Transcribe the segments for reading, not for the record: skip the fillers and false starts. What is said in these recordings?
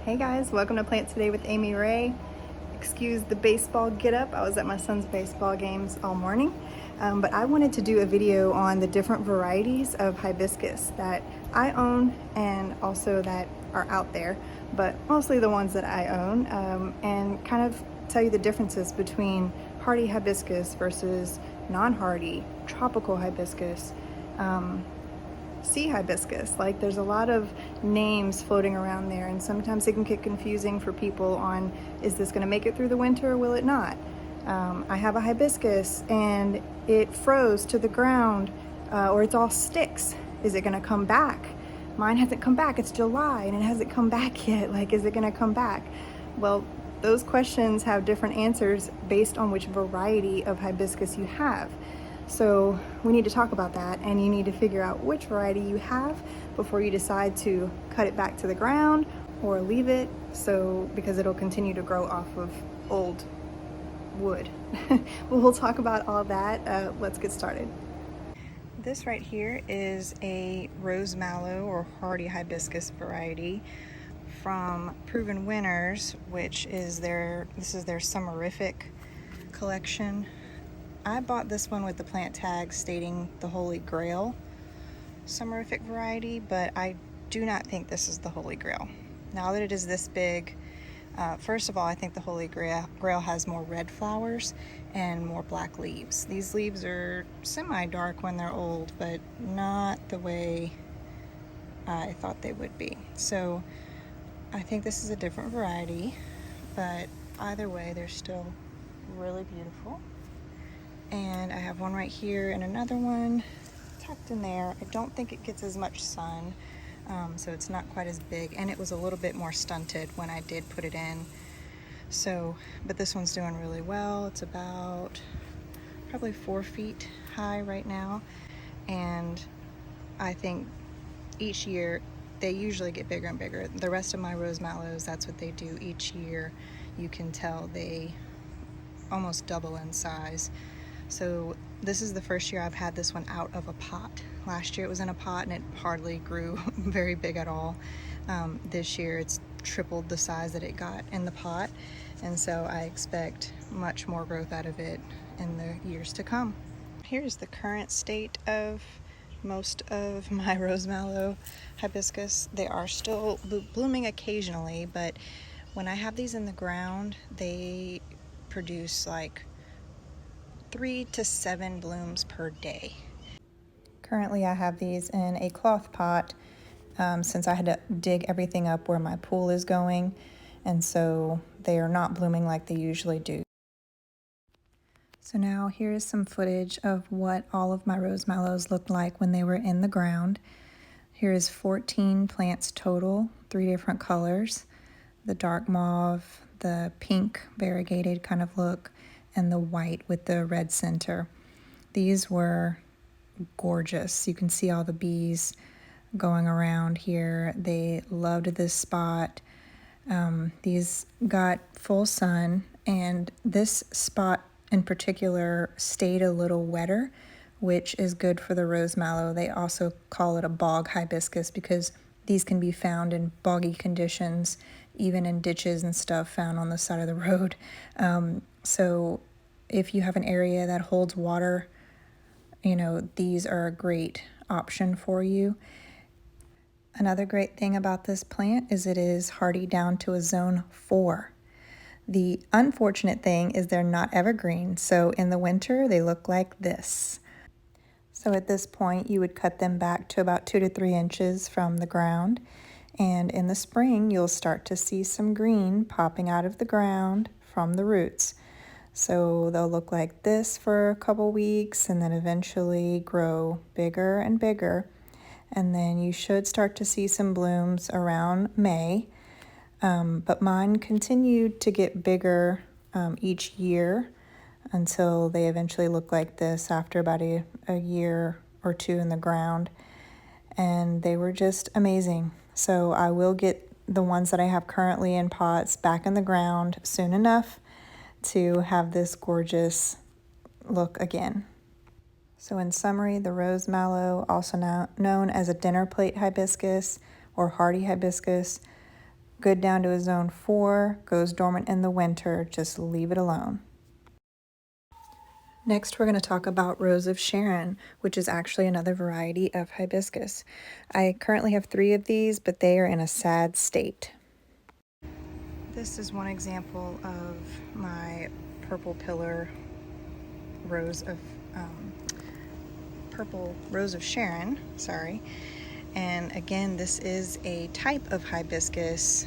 Hey guys, welcome to Plant Today with Amy Ray. Excuse the baseball get up. I was at my son's baseball games all morning, but I wanted to do a video on the different varieties of hibiscus that I own and also that are out there, but mostly the ones that I own, and kind of tell you the differences between hardy hibiscus versus non-hardy, tropical hibiscus, sea hibiscus. Like, there's a lot of names floating around there, and sometimes it can get confusing for people on, is this going to make it through the winter or will it not? I have a hibiscus and it froze to the ground, or it's all sticks. Is it going to come back? Mine hasn't come back. It's July and it hasn't come back yet. Like, is it going to come back? Well, those questions have different answers based on which variety of hibiscus you have. So we need to talk about that, and you need to figure out which variety you have before you decide to cut it back to the ground or leave it, because it'll continue to grow off of old wood. We'll talk about all that. Let's get started. This right here is a rose mallow or hardy hibiscus variety from Proven Winners, which is this is their summerific collection. I bought this one with the plant tag stating the Holy Grail summerific variety, but I do not think this is the Holy Grail. Now that it is this big, first of all, I think the Holy Grail has more red flowers and more black leaves. These leaves are semi-dark when they're old, but not the way I thought they would be. So I think this is a different variety, but either way, they're still really beautiful. And I have one right here and another one tucked in there. I don't think it gets as much sun, so it's not quite as big, and it was a little bit more stunted when I did put it in. So, but this one's doing really well. It's about probably 4 feet high right now, and I think each year they usually get bigger and bigger. The rest of my rose mallows, that's what they do each year. You can tell they almost double in size. So this is the first year I've had this one out of a pot. Last year it was in a pot and it hardly grew very big at all. This year it's tripled the size that it got in the pot, and so I expect much more growth out of it in the years to come. Here's the current state of most of my rose mallow hibiscus. They are still blooming occasionally, but when I have these in the ground, they produce like 3 to 7 blooms per day. Currently I have these in a cloth pot, since I had to dig everything up where my pool is going, and so they are not blooming like they usually do. So now here is some footage of what all of my rose mallows looked like when they were in the ground. Here is 14 plants total, 3 different colors: the dark mauve, the pink variegated kind of look, and the white with the red center. These were gorgeous. You can see all the bees going around here. They loved this spot. These got full sun, and this spot in particular stayed a little wetter, which is good for the rose mallow. They also call it a bog hibiscus because these can be found in boggy conditions, even in ditches and stuff found on the side of the road. So if you have an area that holds water, these are a great option for you. Another great thing about this plant is it is hardy down to a zone 4. The unfortunate thing is they're not evergreen, so in the winter they look like this. So at this point you would cut them back to about 2 to 3 inches from the ground, and in the spring you'll start to see some green popping out of the ground from the roots. So they'll look like this for a couple weeks and then eventually grow bigger and bigger. And then you should start to see some blooms around May. But mine continued to get bigger each year until they eventually look like this after about a year or 2 in the ground. And they were just amazing. So I will get the ones that I have currently in pots back in the ground soon enough to have this gorgeous look again. So in summary, the rose mallow, also now known as a dinner plate hibiscus or hardy hibiscus, good down to a zone 4, goes dormant in the winter, just leave it alone. Next, we're going to talk about Rose of Sharon, which is actually another variety of hibiscus. I currently have 3 of these, but they are in a sad state. This is one example of my purple pillar purple Rose of Sharon, sorry. And again, this is a type of hibiscus,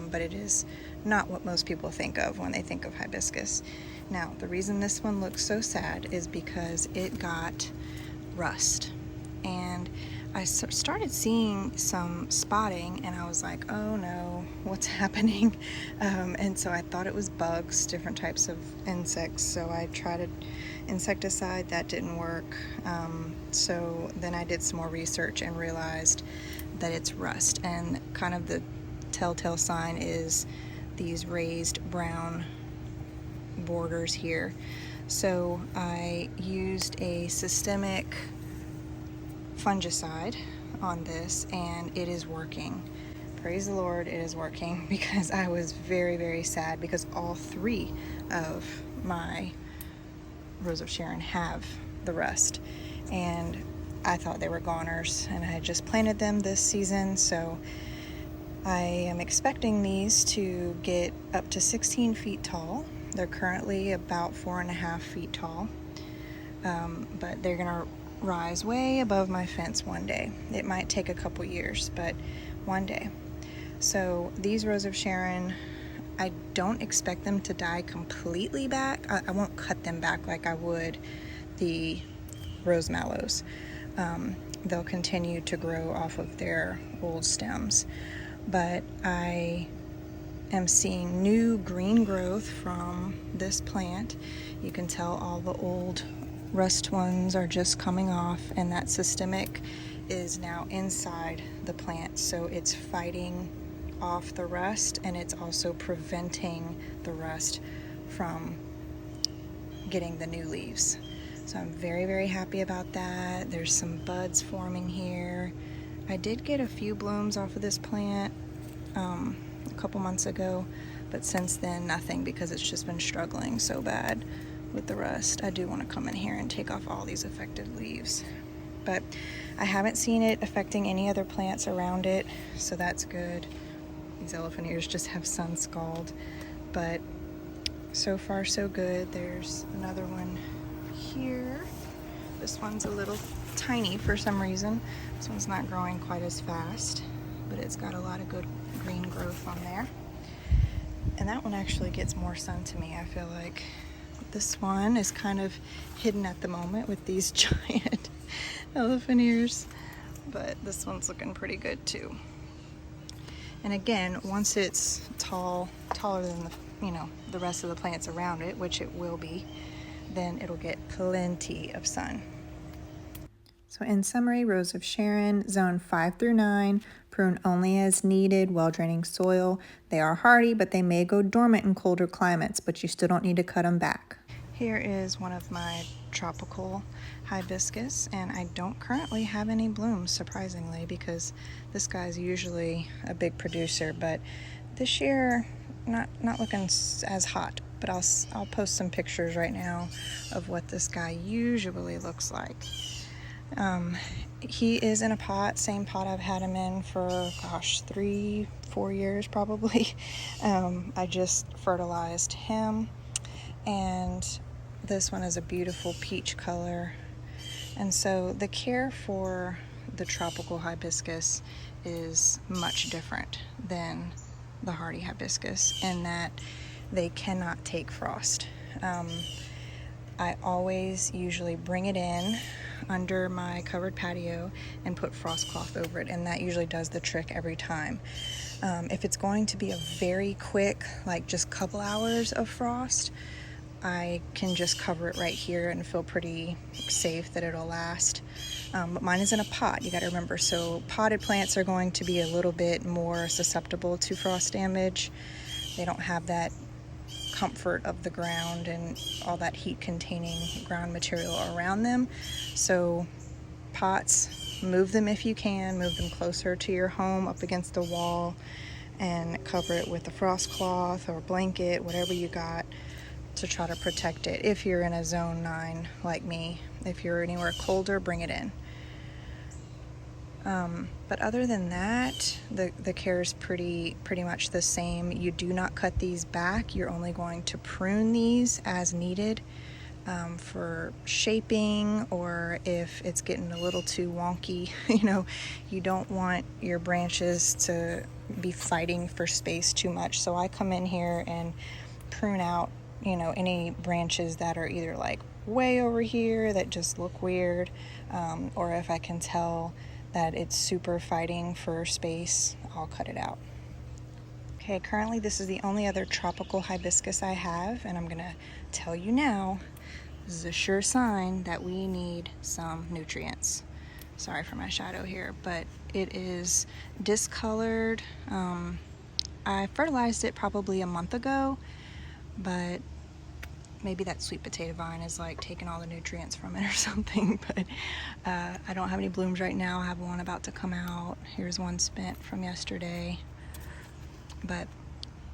but it is not what most people think of when they think of hibiscus. Now, the reason this one looks so sad is because it got rust. And I started seeing some spotting, and I was like, oh no, what's happening? And so I thought it was bugs, different types of insects. So I tried insecticide, that didn't work. So then I did some more research and realized that it's rust. And kind of the telltale sign is these raised brown borders here. So I used a systemic fungicide on this, and it is working. Praise the Lord, it is working, because I was very, very sad because all 3 of my Rose of Sharon have the rust, and I thought they were goners, and I had just planted them this season, so I am expecting these to get up to 16 feet tall. They're currently about 4.5 feet tall, but they're gonna rise way above my fence one day. It might take a couple years, but one day. So these Rose of Sharon, I don't expect them to die completely back. I won't cut them back like I would the rose mallows. They'll continue to grow off of their old stems, but I am seeing new green growth from this plant. You can tell all the old rust ones are just coming off, and that systemic is now inside the plant, so it's fighting off the rust, and it's also preventing the rust from getting the new leaves. So I'm very, very happy about that. There's some buds forming here. I did get a few blooms off of this plant a couple months ago, but since then nothing, because it's just been struggling so bad with the rust. I do want to come in here and take off all these affected leaves, but I haven't seen it affecting any other plants around it, so that's good. These elephant ears just have sun scald, but so far so good. There's another one here. This one's a little tiny for some reason. This one's not growing quite as fast, but it's got a lot of good green growth on there. And that one actually gets more sun to me, I feel like. This one is kind of hidden at the moment with these giant elephant ears, but this one's looking pretty good too. And again, once it's taller than the rest of the plants around it, which it will be, then it'll get plenty of sun. So in summary, Rose of Sharon, zone 5 through 9, prune only as needed, well-draining soil. They are hardy, but they may go dormant in colder climates, but you still don't need to cut them back. Here is one of my tropical hibiscus, and I don't currently have any blooms, surprisingly, because this guy's usually a big producer, but this year not looking as hot. But I'll post some pictures right now of what this guy usually looks like. He is in a pot, same pot I've had him in for, 3-4 years probably. I just fertilized him, and this one is a beautiful peach color. And so the care for the tropical hibiscus is much different than the hardy hibiscus in that they cannot take frost. I always usually bring it in under my covered patio and put frost cloth over it, and that usually does the trick every time. If it's going to be a very quick, like just couple hours of frost, I can just cover it right here and feel pretty safe that it'll last. But mine is in a pot, you got to remember. So potted plants are going to be a little bit more susceptible to frost damage. They don't have that comfort of the ground and all that heat containing ground material around them. So pots, move them if you can, move them closer to your home, up against the wall. and cover it with a frost cloth or blanket, whatever you got, to try to protect it if you're in a zone 9 like me. If you're anywhere colder, bring it in. But other than that, the care is pretty much the same. You do not cut these back. You're only going to prune these as needed for shaping, or if it's getting a little too wonky. You don't want your branches to be fighting for space too much. So I come in here and prune out, any branches that are either like way over here that just look weird, or if I can tell that it's super fighting for space, I'll cut it out. Okay, currently this is the only other tropical hibiscus I have, and I'm gonna tell you now, this is a sure sign that we need some nutrients. Sorry for my shadow here, but it is discolored. I fertilized it probably a month ago, but maybe that sweet potato vine is like taking all the nutrients from it or something. But I don't have any blooms right now. I have one about to come out. Here's one spent from yesterday. But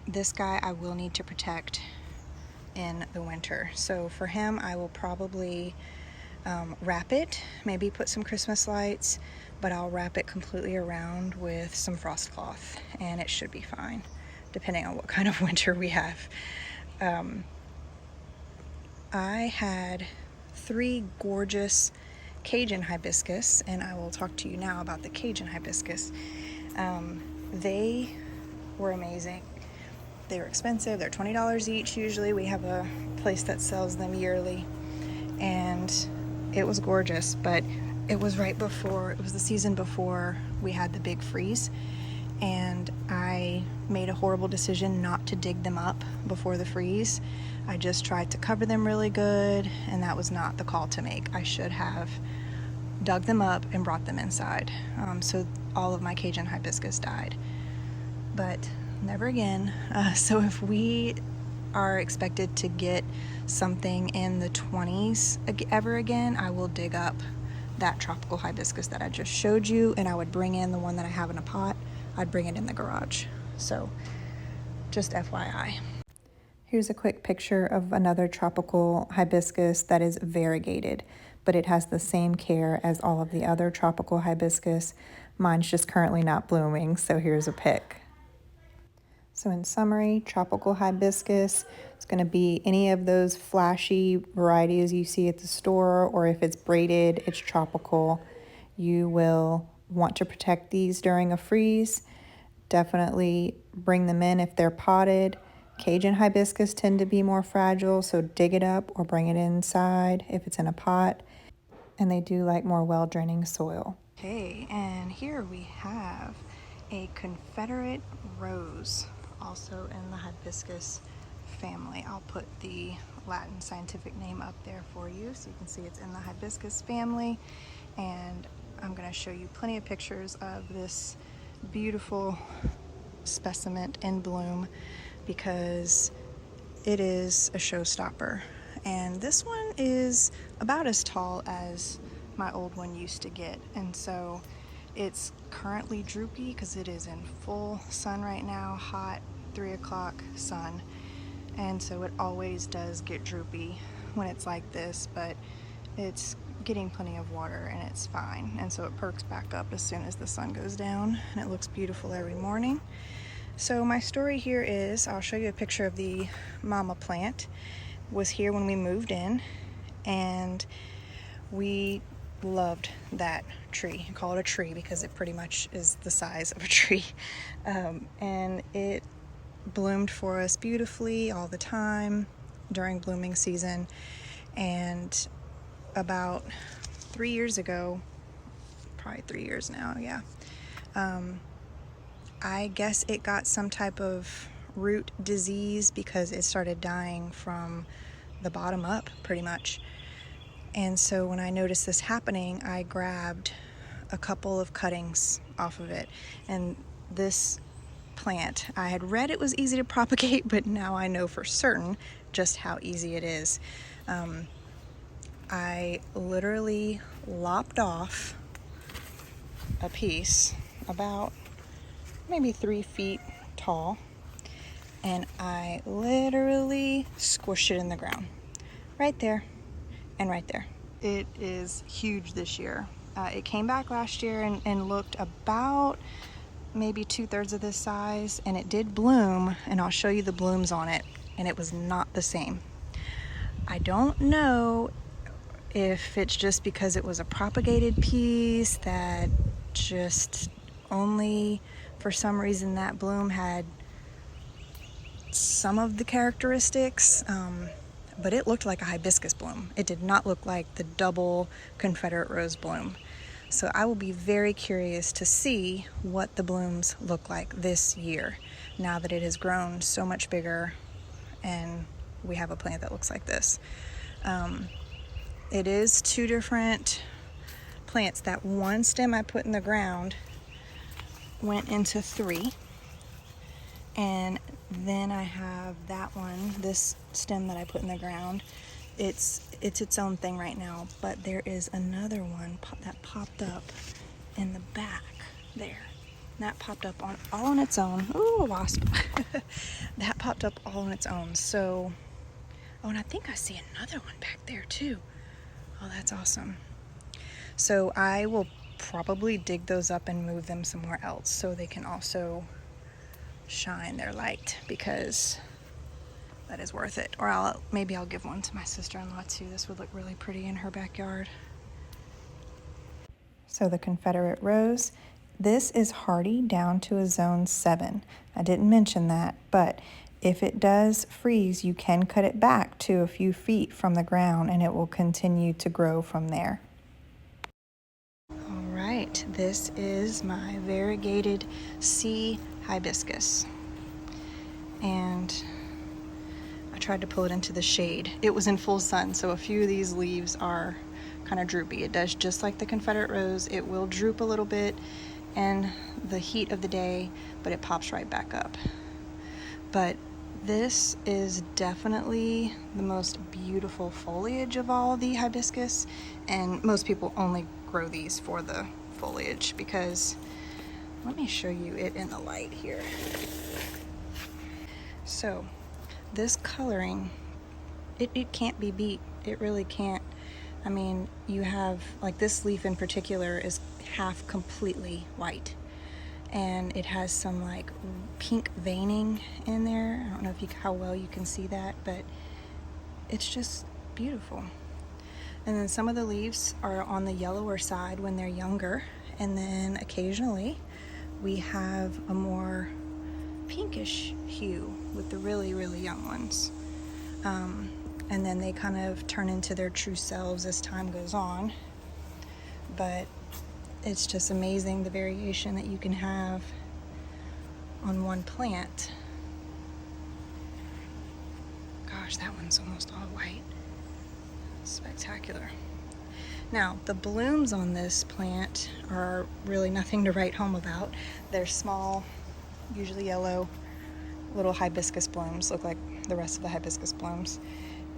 this guy I will need to protect in the winter. So for him, I will probably wrap it, maybe put some Christmas lights, but I'll wrap it completely around with some frost cloth, and it should be fine, depending on what kind of winter we have. I had 3 gorgeous Cajun hibiscus, and I will talk to you now about the Cajun hibiscus. They were amazing. They were expensive. They're $20 each usually. We have a place that sells them yearly, and it was gorgeous, but it was the season before we had the big freeze, and I made a horrible decision not to dig them up before the freeze. I just tried to cover them really good, and that was not the call to make. I should have dug them up and brought them inside. So all of my Cajun hibiscus died, but never again. So if we are expected to get something in the 20s ever again, I will dig up that tropical hibiscus that I just showed you, and I would bring in the one that I have in a pot. I'd bring it in the garage. So just FYI. Here's a quick picture of another tropical hibiscus that is variegated, but it has the same care as all of the other tropical hibiscus. Mine's just currently not blooming, so here's a pic. So in summary, tropical hibiscus is going to be any of those flashy varieties you see at the store, or if it's braided, it's tropical. You will want to protect these during a freeze. Definitely bring them in if they're potted. Cajun hibiscus tend to be more fragile, so dig it up or bring it inside if it's in a pot. And they do like more well-draining soil. Okay, and here we have a Confederate rose, also in the hibiscus family. I'll put the Latin scientific name up there for you so you can see it's in the hibiscus family. And I'm going to show you plenty of pictures of this beautiful specimen in bloom, because it is a showstopper. And this one is about as tall as my old one used to get, and so it's currently droopy because it is in full sun right now, hot 3 o'clock sun, and so it always does get droopy when it's like this, but it's getting plenty of water and it's fine, and so it perks back up as soon as the sun goes down, and it looks beautiful every morning. So my story here is, I'll show you a picture of the mama plant. It was here when we moved in, and we loved that tree. I call it a tree because it pretty much is the size of a tree. And it bloomed for us beautifully all the time during blooming season. And about 3 years ago, probably 3 years now, yeah, I guess it got some type of root disease because it started dying from the bottom up pretty much. And so when I noticed this happening, I grabbed a couple of cuttings off of it. And this plant, I had read it was easy to propagate, but now I know for certain just how easy it is. I literally lopped off a piece about maybe 3 feet tall, and I literally squished it in the ground. Right there and right there. It is huge this year. It came back last year and looked about maybe 2/3 of this size, and it did bloom, and I'll show you the blooms on it, and it was not the same. I don't know if it's just because it was a propagated piece that just only for some reason that bloom had some of the characteristics, but it looked like a hibiscus bloom. It did not look like the double Confederate rose bloom. So I will be very curious to see what the blooms look like this year, now that it has grown so much bigger and we have a plant that looks like this. It is two different plants. That one stem I put in the ground went into 3, and then I have that one, this stem that I put in the ground. It's its own thing right now, but there is another one that popped up in the back there. That popped up all on its own. Ooh, a wasp. That popped up all on its own. So, oh, and I think I see another one back there too. Oh, that's awesome. So I will probably dig those up and move them somewhere else so they can also shine their light, because that is worth it. Or maybe I'll give one to my sister-in-law too. This would look really pretty in her backyard. So the Confederate rose, this is hardy down to a zone 7. I didn't mention that, but if it does freeze, you can cut it back to a few feet from the ground and it will continue to grow from there. All right, this is my variegated sea hibiscus. And I tried to pull it into the shade. It was in full sun, so a few of these leaves are kind of droopy. It does just like the Confederate rose. It will droop a little bit in the heat of the day, but it pops right back up. But this is definitely the most beautiful foliage of all the hibiscus, and most people only grow these for the foliage, because let me show you it in the light here. So this coloring, it can't be beat. It really can't. I mean, you have, like, this leaf in particular is half completely white, and it has some like pink veining in there. I don't know how well you can see that, but it's just beautiful. And then some of the leaves are on the yellower side when they're younger, and then occasionally we have a more pinkish hue with the really, really young ones. And then they kind of turn into their true selves as time goes on. But it's just amazing the variation that you can have on one plant. Gosh, that one's almost all white. Spectacular. Now, the blooms on this plant are really nothing to write home about. They're small, usually yellow, little hibiscus blooms, look like the rest of the hibiscus blooms.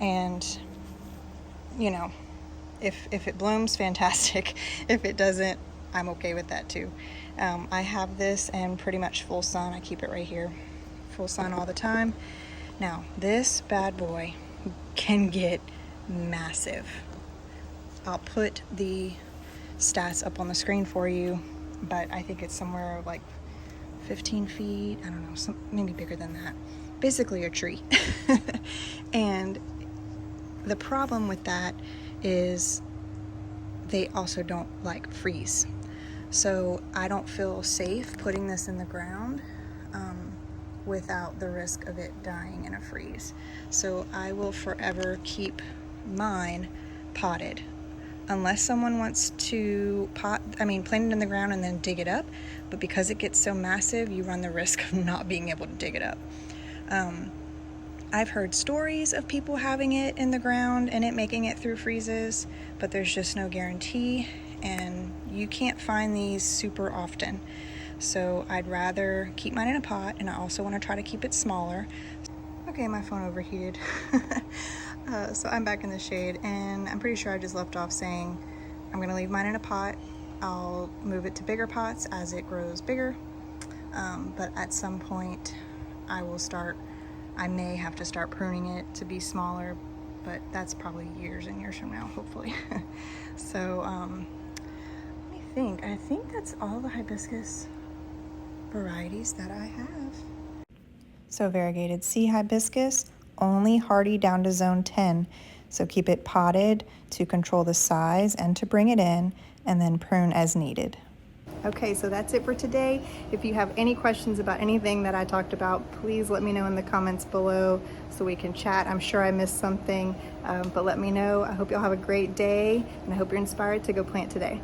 And, you know, if it blooms, fantastic. If it doesn't, I'm okay with that too. I have this in pretty much full sun. I keep it right here, full sun all the time. Now, this bad boy can get massive. I'll put the stats up on the screen for you, but I think it's somewhere like 15 feet, I don't know, maybe bigger than that. Basically a tree. And the problem with that is they also don't like freeze. So I don't feel safe putting this in the ground without the risk of it dying in a freeze. So I will forever keep mine potted. Unless someone wants to plant it in the ground and then dig it up, but because it gets so massive, you run the risk of not being able to dig it up. I've heard stories of people having it in the ground and it making it through freezes, but there's just no guarantee, and you can't find these super often. So I'd rather keep mine in a pot, and I also want to try to keep it smaller. Okay, my phone overheated. So I'm back in the shade, and I'm pretty sure I just left off saying I'm going to leave mine in a pot. I'll move it to bigger pots as it grows bigger. But at some point I may have to start pruning it to be smaller, but that's probably years and years from now, hopefully. So let me think. I think that's all the hibiscus varieties that I have. So variegated sea hibiscus, only hardy down to zone 10. So keep it potted to control the size and to bring it in, and then prune as needed. Okay, so that's it for today. If you have any questions about anything that I talked about, please let me know in the comments below so we can chat. I'm sure I missed something, but let me know. I hope y'all have a great day, and I hope you're inspired to go plant today.